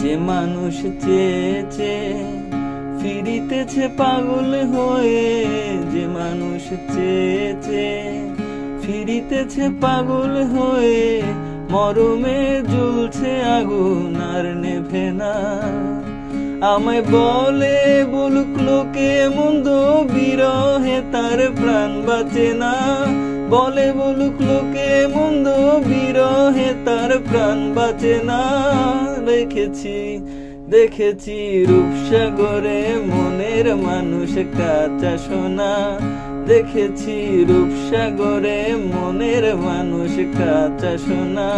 যে মানুষ চেয়েছে ফিরিতেছে পাগল হয়ে, যে মানুষ চেয়েছে ফিরিতেছে পাগল হয়ে, মরমে জ্বলছে আগুন আর নেভে না। আমায় বলে বলুক লোকে মন্দ, বিরহে তার প্রাণ বাঁচে না। বলে বলুক লোকে মন্দ, বিরহে তার প্রাণ বাঁচে না। দেখেছি রূপসাগরে মনের মানুষ কাঁচা সোনা। দেখেছি রূপসাগরে মনের মানুষ কাঁচা সোনা।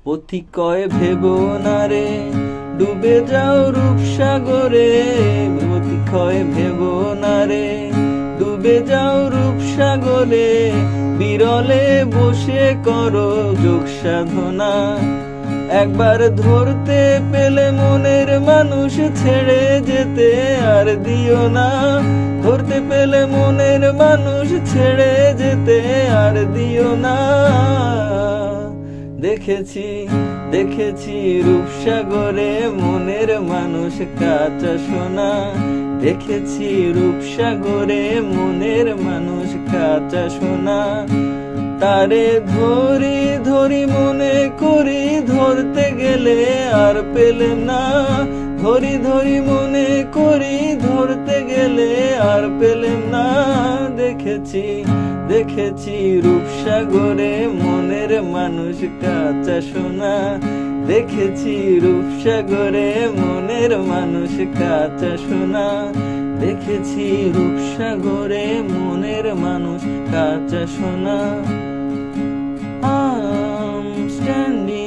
পথি কয় ভেবো না রে ডুবে যাও রূপসাগরে। পথি কয় ভেবো না রে ডুবে যাও রূপসাগরে। বিরলে বসে করো যোগ সাধনা। একবার ধরতে পেলে মনের মানুষ ছেড়ে যেতে আর দিও না। ধরতে পেলে মনের মানুষ ছেড়ে যেতে আর দিও না। দেখেছি রূপসাগরে মনের মানুষ কাঁচা সোনা। দেখেছি রূপসাগরে মনের মানুষ কাঁচা সোনা। তারে ধরি মনে করি, ধরতে গেলে আর পেলেম না। ধরি মনে করি, ধরতে গেলে আর পেলেম না। দেখেছি রূপসাগরে মনের মানুষ কাঁচা সোনা। দেখেছি রূপসাগরে মনের মানুষ কাঁচা সোনা। দেখেছি রূপসাগরে মনের মানুষ কাঁচা সোনা। I'm standing